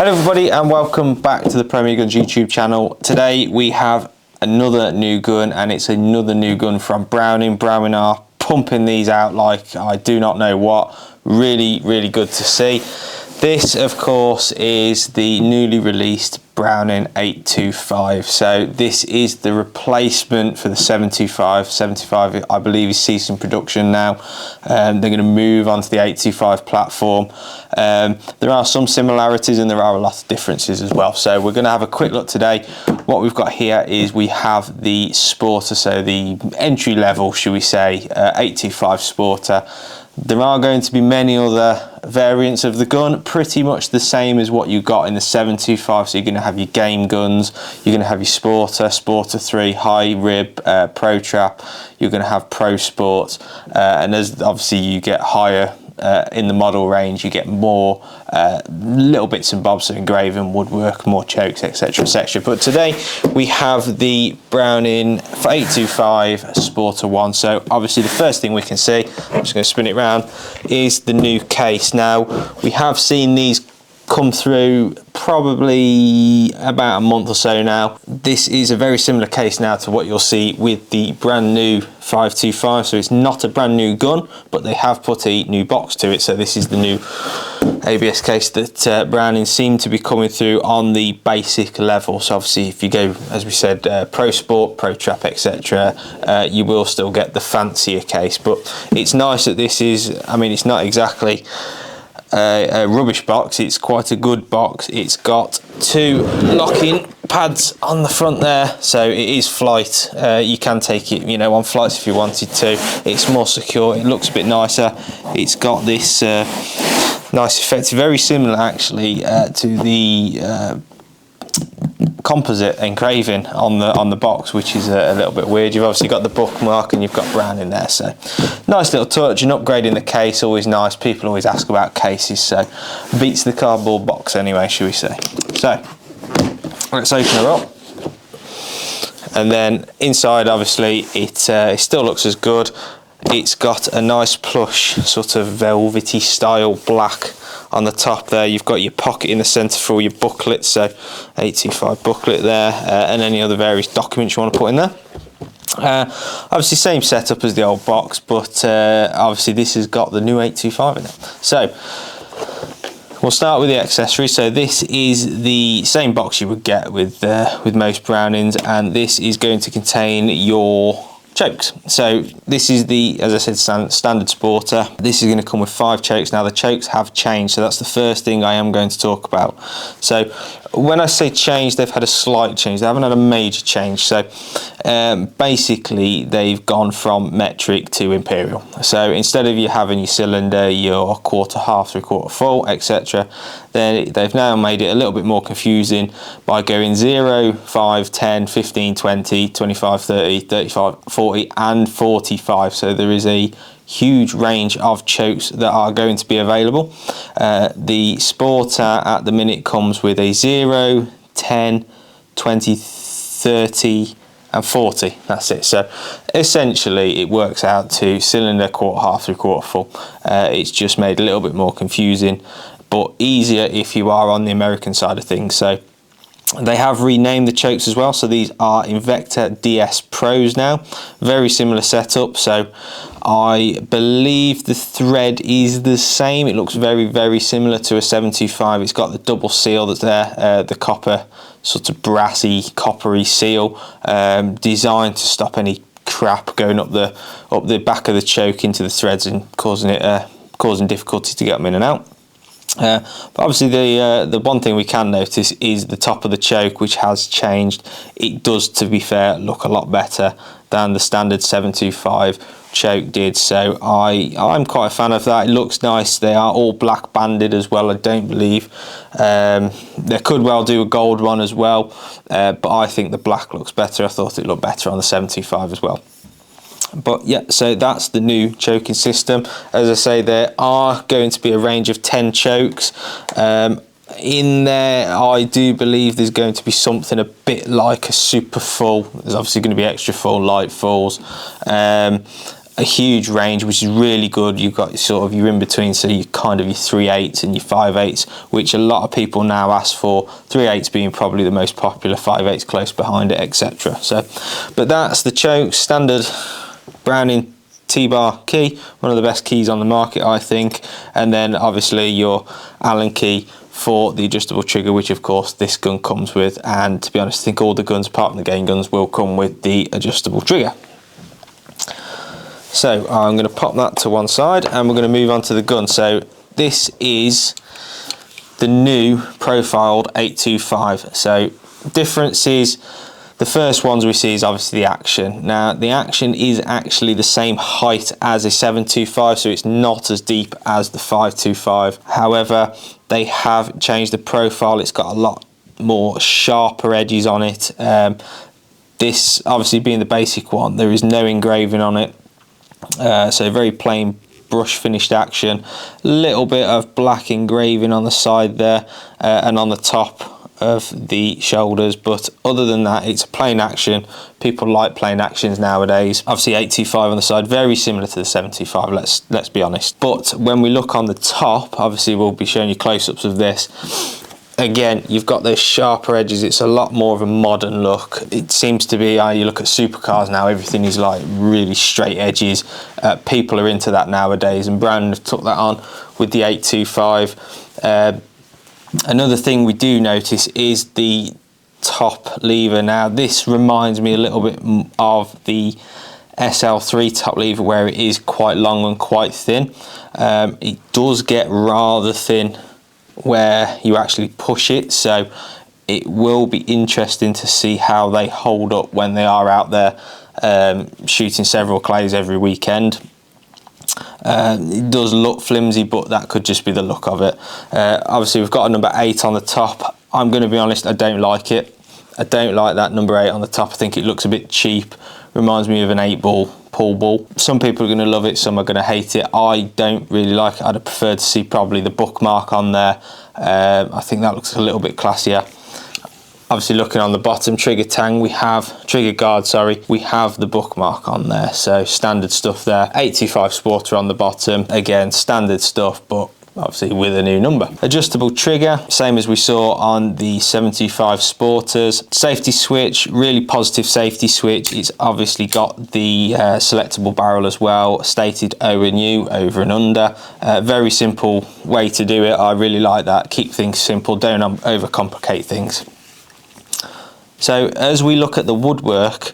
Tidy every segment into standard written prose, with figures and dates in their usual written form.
Hello everybody and welcome back to the Premier Guns YouTube channel. Today we have another new gun, and it's another new gun from Browning. Browning are pumping these out like I do not know what. Really good to see. This of course is the newly released Browning 825. So this is the replacement for the 725. 725 I believe is ceasing production now. They're going to move on to the 825 platform. There are some similarities and there are a lot of differences as well. So we're going to have a quick look today. What we've got here is we have the Sporter, so the entry level, should we say, 825 Sporter. There are going to be many other variants of the gun, pretty much the same as what you got in the 725. So you're going to have your game guns, you're going to have your Sporter, Sporter 3, high rib, Pro Trap, you're going to have Pro Sport, and as obviously you get higher in the model range, you get more little bits and bobs of engraving, woodwork, more chokes, etc, etc. But today we have the Browning 825 Sporter 1. So obviously the first thing we can see, I'm just going to spin it around, is the new case. Now we have seen these come through probably about a month or so now. This is a very similar case now to what you'll see with the brand new 525. So it's not a brand new gun, but they have put a new box to it. So this is the new ABS case that Browning seem to be coming through on the basic level. So obviously if you go, as we said, Pro Sport, Pro Trap, etc, you will still get the fancier case. But it's nice that this is, I mean, it's not exactly a rubbish box, it's quite a good box. It's got two locking pads on the front there, so it is flight. You can take it, you know, on flights if you wanted to. It's more secure, it looks a bit nicer. It's got this nice effect, very similar actually to the composite engraving on the box, which is a little bit weird. You've obviously got the bookmark and you've got Browning there, so nice little touch. And upgrading the case, always nice. People always ask about cases, so beats the cardboard box anyway, shall we say. So let's open her up, and then inside obviously it still looks as good. It's got a nice plush sort of velvety style black on the top there. You've got your pocket in the centre for all your booklets, so 825 booklet there, and any other various documents you want to put in there. Obviously same setup as the old box, but obviously this has got the new 825 in it. So we'll start with the accessories. So this is the same box you would get with most Brownings, and this is going to contain your chokes. So this is the, as I said, standard Sporter. This is going to come with 5 chokes. Now the chokes have changed, so that's the first thing I am going to talk about. So when I say change, they've had a slight change. They haven't had a major change. So basically they've gone from metric to imperial. So instead of you having your cylinder, your quarter, half, 3/4 full, etc, then they've now made it a little bit more confusing by going 0, 5, 10, 15, 20, 25, 30, 35, 40 and 45. So there is a huge range of chokes that are going to be available. The Sporter at the minute comes with a 0, 10, 20, 30 and 40. That's it. So essentially it works out to cylinder, quarter, half, 3/4 full. It's just made a little bit more confusing, but easier if you are on the American side of things. So they have renamed the chokes as well, so these are Invector-DS Pros now. Very similar setup, so I believe the thread is the same. It looks very similar to a 725. It's got the double seal that's there, the copper, sort of brassy, coppery seal, designed to stop any crap going up the back of the choke into the threads and causing difficulty to get them in and out. But obviously the one thing we can notice is the top of the choke, which has changed. It does, to be fair, look a lot better than the standard 725 choke did, so I'm quite a fan of that. It looks nice. They are all black banded as well, I don't believe. They could well do a gold one as well, but I think the black looks better. I thought it looked better on the 725 as well. But yeah, so that's the new choking system. As I say, there are going to be a range of 10 chokes. In there, I do believe there's going to be something a bit like a super full. There's obviously going to be extra full, light fulls. a huge range, which is really good. You've got sort of your in between, so you kind of your 3/8 and your 5/8, which a lot of people now ask for. 3/8 being probably the most popular, 5/8 close behind it, etc. So, but that's the choke standard Browning T-bar key, one of the best keys on the market, I think. And then obviously your Allen key for the adjustable trigger, which of course this gun comes with. And to be honest, I think all the guns apart from the game guns will come with the adjustable trigger. So I'm going to pop that to one side and we're going to move on to the gun. So this is the new profiled 825. So differences, the first ones we see is obviously the action. Now the action is actually the same height as a 725, so it's not as deep as the 525. However, they have changed the profile. It's got a lot more sharper edges on it. This obviously being the basic one, there is no engraving on it. So very plain brush finished action, little bit of black engraving on the side there and on the top of the shoulders, but other than that it's a plain action. People like plain actions nowadays. Obviously 825 on the side, very similar to the 725, let's be honest. But when we look on the top, obviously we'll be showing you close-ups of this. Again, you've got those sharper edges. It's a lot more of a modern look. It seems to be, you look at supercars now, everything is like really straight edges. People are into that nowadays, and Browning have took that on with the 825. Another thing we do notice is the top lever. Now this reminds me a little bit of the SL3 top lever, where it is quite long and quite thin. It does get rather thin where you actually push it, so it will be interesting to see how they hold up when they are out there shooting several clays every weekend. It does look flimsy, but that could just be the look of it. Obviously we've got a number 8 on the top. I'm going to be honest, I don't like it. I don't like that number 8 on the top. I think it looks a bit cheap. Reminds me of an 8-ball pool ball. Some people are going to love it, some are going to hate it. I don't really like it. I'd have preferred to see probably the bookmark on there. I think that looks a little bit classier. Obviously looking on the bottom, trigger guard, we have the bookmark on there, so standard stuff there. 825 Sporter on the bottom, again standard stuff, but obviously with a new number. Adjustable trigger, same as we saw on the 725 Sporters. Safety switch, really positive safety switch. It's obviously got the selectable barrel as well, stated O and U, over and under. Very simple way to do it. I really like that. Keep things simple, don't overcomplicate things. So as we look at the woodwork,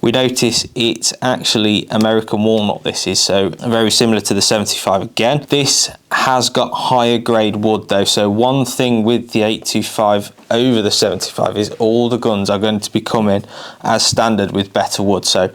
we notice it's actually American walnut, this is, so very similar to the 75 again. This has got higher grade wood though, so one thing with the 825 over the 75 is all the guns are going to be coming as standard with better wood. So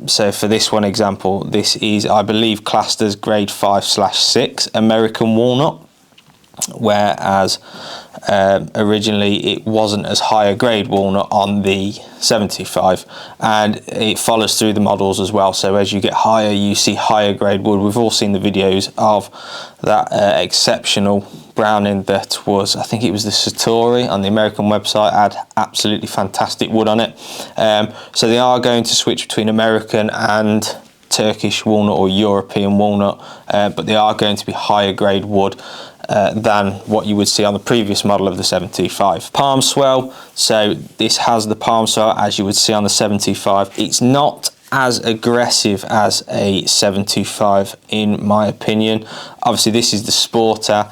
so for this one example, this is, I believe, classed as grade 5/6 American walnut, whereas originally it wasn't as high a grade walnut on the 75, and it follows through the models as well. So as you get higher, you see higher grade wood. We've all seen the videos of that exceptional Browning that was, I think it was the Satori on the American website, had absolutely fantastic wood on it. So they are going to switch between American and Turkish walnut or European walnut, but they are going to be higher grade wood than what you would see on the previous model of the 725. Palm swell, so this has the palm swell as you would see on the 725. It's not as aggressive as a 725 in my opinion. Obviously this is the Sporter.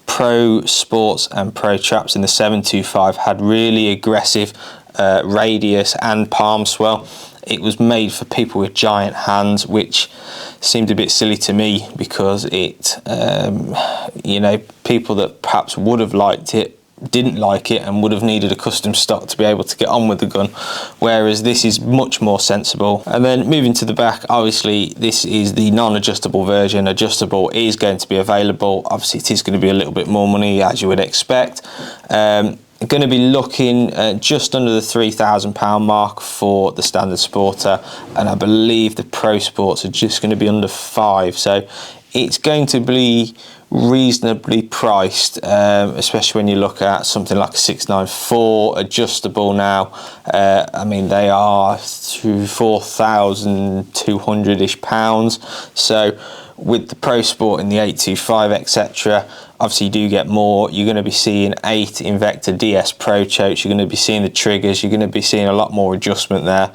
Pro Sports and Pro Traps in the 725 had really aggressive radius and palm swell. It was made for people with giant hands, which seemed a bit silly to me, because it, you know, people that perhaps would have liked it didn't like it and would have needed a custom stock to be able to get on with the gun, whereas this is much more sensible. And then moving to the back, obviously this is the non-adjustable version. Adjustable is going to be available. Obviously it is going to be a little bit more money, as you would expect. Going to be looking just under the £3,000 mark for the standard Sporter, and I believe the Pro Sports are just going to be under 5, so it's going to be reasonably priced, especially when you look at something like a 694 adjustable now. I mean, they are £4,200-ish pounds. So with the Pro Sport and the 825, etc., obviously you do get more. You're going to be seeing 8 Invector-DS Pro chokes. You're going to be seeing the triggers. You're going to be seeing a lot more adjustment there.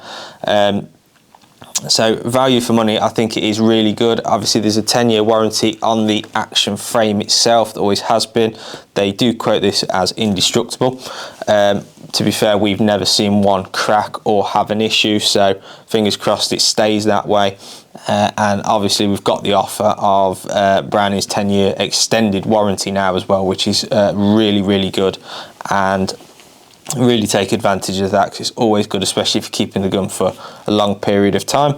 So value for money, I think it is really good. Obviously there's a 10-year warranty on the action frame itself, that always has been. They do quote this as indestructible. To be fair, we've never seen one crack or have an issue, so fingers crossed it stays that way. And obviously we've got the offer of Browning's 10-year extended warranty now as well, which is really, really good. And really take advantage of that, because it's always good, especially if you're keeping the gun for a long period of time.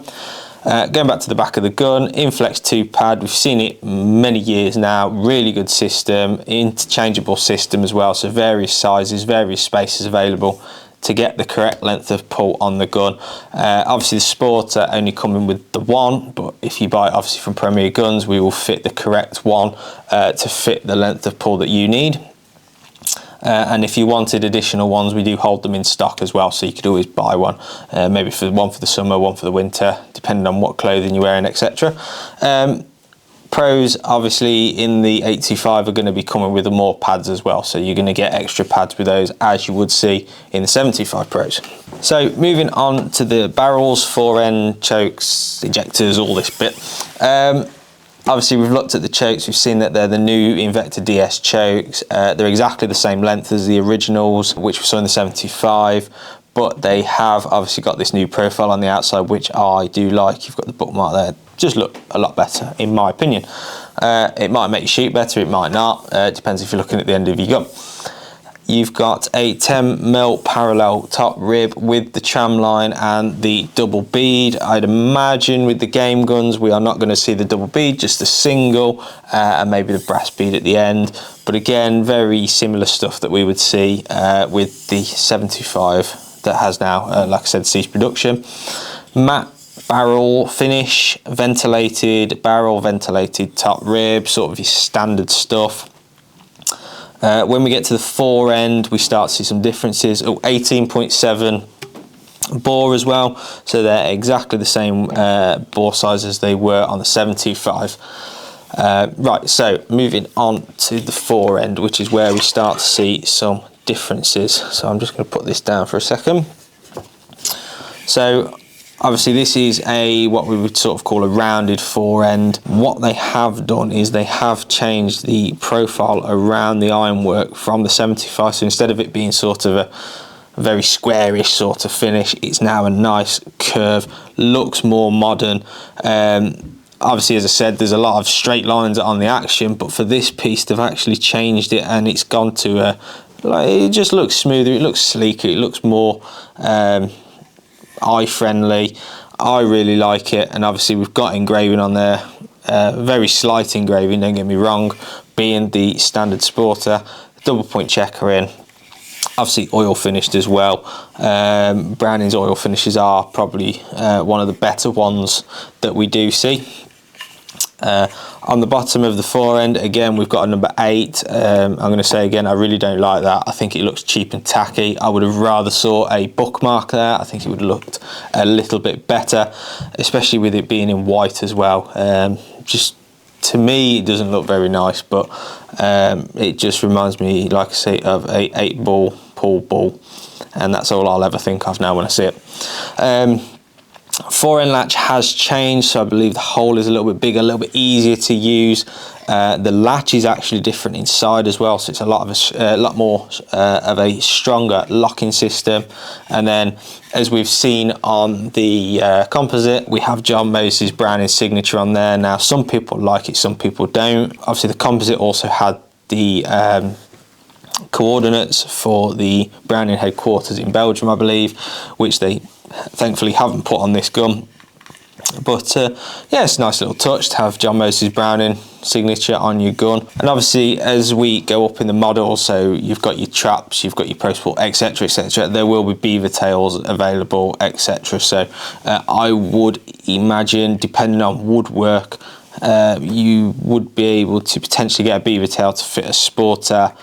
Going back to the back of the gun, Inflex 2 pad, we've seen it many years now. Really good system, interchangeable system as well, so various sizes, various spaces available to get the correct length of pull on the gun. Obviously the Sport are only coming with the one, but if you buy it obviously from Premier Guns, we will fit the correct one to fit the length of pull that you need. And if you wanted additional ones, we do hold them in stock as well, so you could always buy one, maybe one for the summer, one for the winter, depending on what clothing you're wearing, etc. Pros obviously in the 825 are going to be coming with more pads as well, so you're going to get extra pads with those, as you would see in the 75 Pros. So moving on to the barrels, forend, chokes, ejectors, all this bit. Obviously we've looked at the chokes, we've seen that they're the new Invector-DS chokes. They're exactly the same length as the originals, which we saw in the 75, but they have obviously got this new profile on the outside, which I do like. You've got the bookmark there, just look a lot better in my opinion. It might make you shoot better, it might not, it depends if you're looking at the end of your gun. You've got a 10mm parallel top rib with the tram line and the double bead. I'd imagine with the game guns we are not going to see the double bead, just a single, and maybe the brass bead at the end. But again, very similar stuff that we would see with the 75 that has now, like I said, ceased production. Matte barrel finish, ventilated barrel, ventilated top rib, sort of your standard stuff. When we get to the forend, we start to see some differences. 18.7 bore as well, so they're exactly the same bore size as they were on the 75. Right, so moving on to the forend, which is where we start to see some differences. So I'm just going to put this down for a second. So obviously this is what we would sort of call a rounded forend. What they have done is they have changed the profile around the ironwork from the 75, so instead of it being sort of a very squarish sort of finish, it's now a nice curve, looks more modern. Obviously, as I said, there's a lot of straight lines on the action, but for this piece they've actually changed it and it's gone to it just looks smoother, it looks sleeker, it looks more eye friendly. I really like it, and obviously we've got engraving on there, very slight engraving, don't get me wrong, being the standard Sporter, double point checkering, obviously oil finished as well. Browning's oil finishes are probably one of the better ones that we do see. On the bottom of the forend, again, we've got a number 8. I'm going to say again, I really don't like that. I think it looks cheap and tacky. I would have rather saw a bookmark there. I think it would have looked a little bit better, especially with it being in white as well. Just to me, it doesn't look very nice, but it just reminds me, like I say, of a 8-ball pool ball, and that's all I'll ever think of now when I see it. Forend latch has changed, so I believe the hole is a little bit bigger, a little bit easier to use. The latch is actually different inside as well, so it's a lot more of a stronger locking system. And then, as we've seen on the composite, we have John Moses Browning's signature on there. Now, some people like it, some people don't. Obviously, the composite also had the coordinates for the Browning headquarters in Belgium, I believe, which they thankfully haven't put on this gun. But yeah, it's a nice little touch to have John Moses Browning signature on your gun. And obviously, as we go up in the model, so you've got your traps, you've got your Pro Sport, etc, etc, there will be beaver tails available, etc. So I would imagine, depending on woodwork, you would be able to potentially get a beaver tail to fit a sporter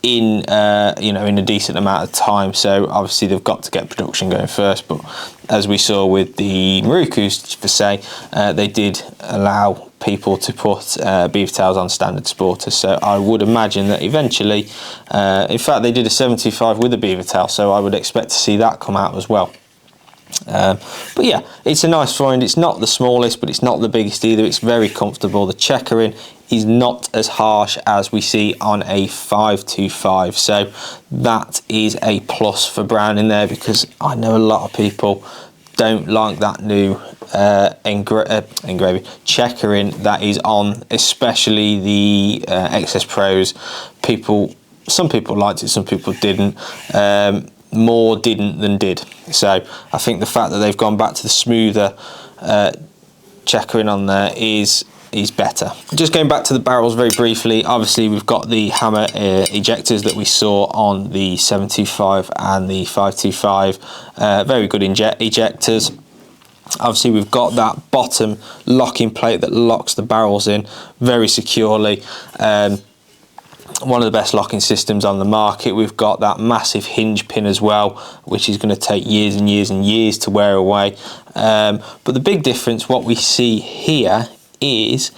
in in a decent amount of time. So obviously they've got to get production going first, but as we saw with the Marukus per se, they did allow people to put beaver tails on standard sporters. So I would imagine that eventually, in fact they did a 75 with a beaver tail, so I would expect to see that come out as well. But yeah, it's a nice Forend. It's not the smallest, but it's not the biggest either. It's very comfortable. The checkering is not as harsh as we see on a 525, so that is a plus for Browning there, because I know a lot of people don't like that new engraving checkering that is on, especially the XS Pros. Some people liked it, some people didn't. More didn't than did. So I think the fact that they've gone back to the smoother checkering on there is better. Just going back to the barrels very briefly, obviously we've got the hammer ejectors that we saw on the 725 and the 525, very good ejectors. Obviously we've got that bottom locking plate that locks the barrels in very securely. One of the best locking systems on the market. We've got that massive hinge pin as well, which is going to take years and years and years to wear away. But the big difference, what we see here, is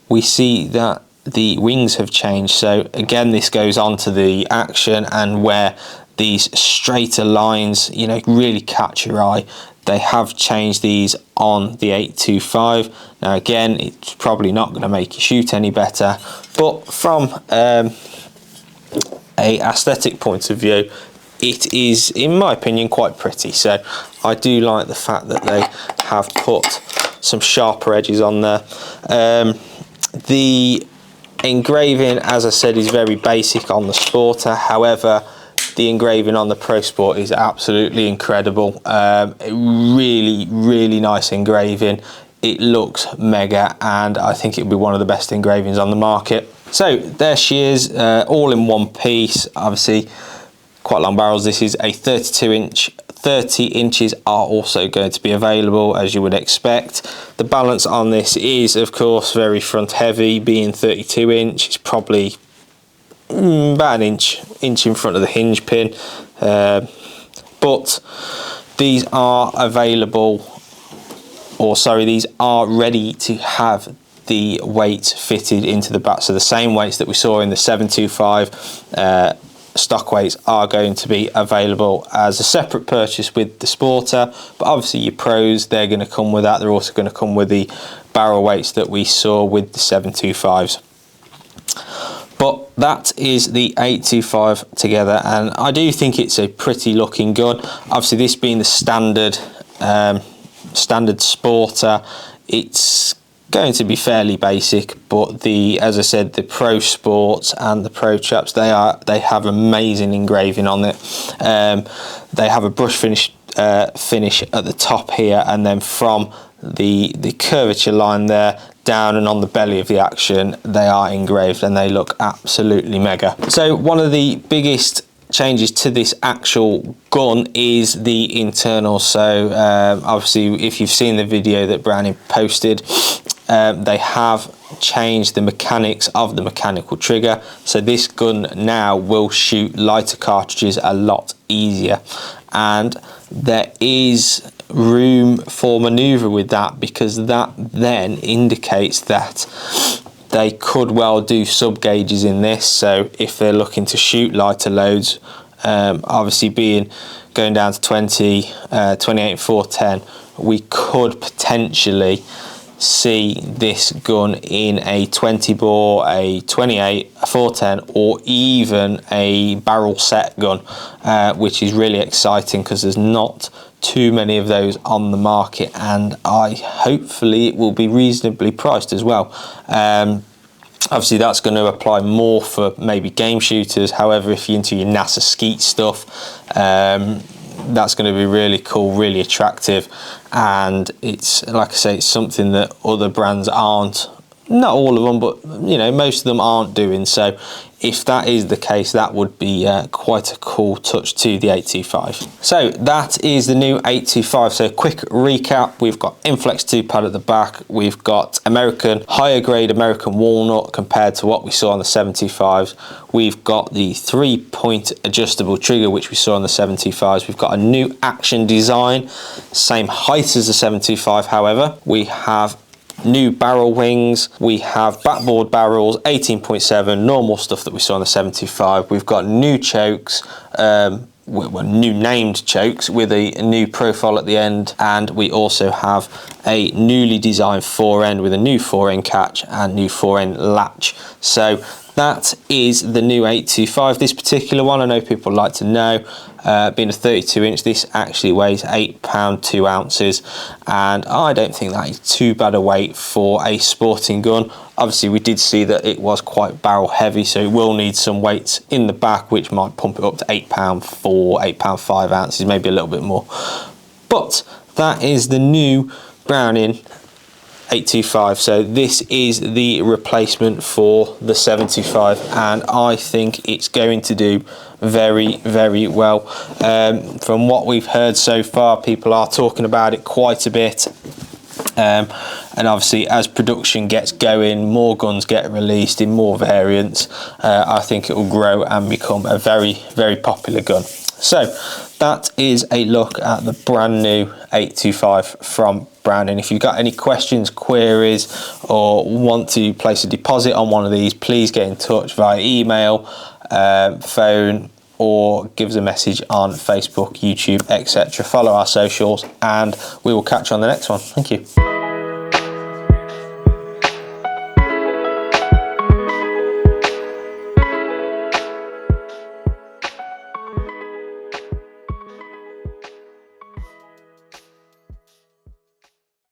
we see that the wings have changed. So again, this goes on to the action, and where these straighter lines, really catch your eye, they have changed these on the 825. Now again, it's probably not going to make you shoot any better, but from a aesthetic point of view, it is, in my opinion, quite pretty. So I do like the fact that they have put some sharper edges on there. The engraving, as I said, is very basic on the Sporter. However, the engraving on the Pro Sport is absolutely incredible. Really nice engraving. It looks mega, and I think it'll be one of the best engravings on the market. So there she is, all in one piece. Obviously quite long barrels. This is a 32 inch. 30 inches are also going to be available, as you would expect. The balance on this is of course very front heavy, being 32 inch. It's probably about an inch in front of the hinge pin, but these are available, or sorry, these are ready to have the weights fitted into the back. So the same weights that we saw in the 725 stock weights are going to be available as a separate purchase with the Sporter, but obviously your Pros, they're going to come with that. They're also going to come with the barrel weights that we saw with the 725s. But that is the 825 together, and I do think it's a pretty looking gun. Obviously this being the standard Sporter, it's going to be fairly basic, but as I said, the Pro Sports and the Pro Chaps, they have amazing engraving on it. They have a brush finish at the top here, and then from the curvature line there down and on the belly of the action, they are engraved and they look absolutely mega. So one of the biggest changes to this actual gun is the internals. So obviously if you've seen the video that Browning posted, they have changed the mechanics of the mechanical trigger. So this gun now will shoot lighter cartridges a lot easier, and there is room for maneuver with that, because that then indicates that they could well do sub gauges in this. So if they're looking to shoot lighter loads, obviously going down to 20, 28 410, we could potentially see this gun in a 20 bore, a 28, a 410, or even a barrel set gun, which is really exciting because there's not too many of those on the market, and hopefully it will be reasonably priced as well. Obviously that's going to apply more for maybe game shooters. However, if you're into your NASA skeet stuff, that's going to be really cool, really attractive, and it's, like I say, it's something that other brands aren't, not all of them, but most of them aren't doing. So if that is the case, that would be quite a cool touch to the 825. So that is the new 825. So quick recap, we've got Inflex 2 pad at the back, we've got higher grade American walnut compared to what we saw on the 725s. We've got the 3-point adjustable trigger, which we saw on the 725s. We've got a new action design, same height as the 725, however. We have new barrel wings, we have backboard barrels, 18.7, normal stuff that we saw on the 725. We've got new chokes, new named chokes with a new profile at the end, and we also have a newly designed forend with a new forend catch and new forend latch. So that is the new 825. This particular one, I know people like to know, being a 32 inch, this actually weighs £8, 2 ounces, and I don't think that is too bad a weight for a sporting gun. Obviously we did see that it was quite barrel heavy, so it will need some weights in the back, which might pump it up to £8 4, £8 5 ounces, maybe a little bit more. But that is the new Browning 825. So this is the replacement for the 75, and I think it's going to do very, very well. From what we've heard so far, people are talking about it quite a bit. And obviously as production gets going, more guns get released in more variants, I think it will grow and become a very, very popular gun. So that is a look at the brand new 825 from Browning. If you've got any questions, queries, or want to place a deposit on one of these, please get in touch via email, phone, or give us a message on Facebook, YouTube, etc. Follow our socials, and we will catch you on the next one. Thank you.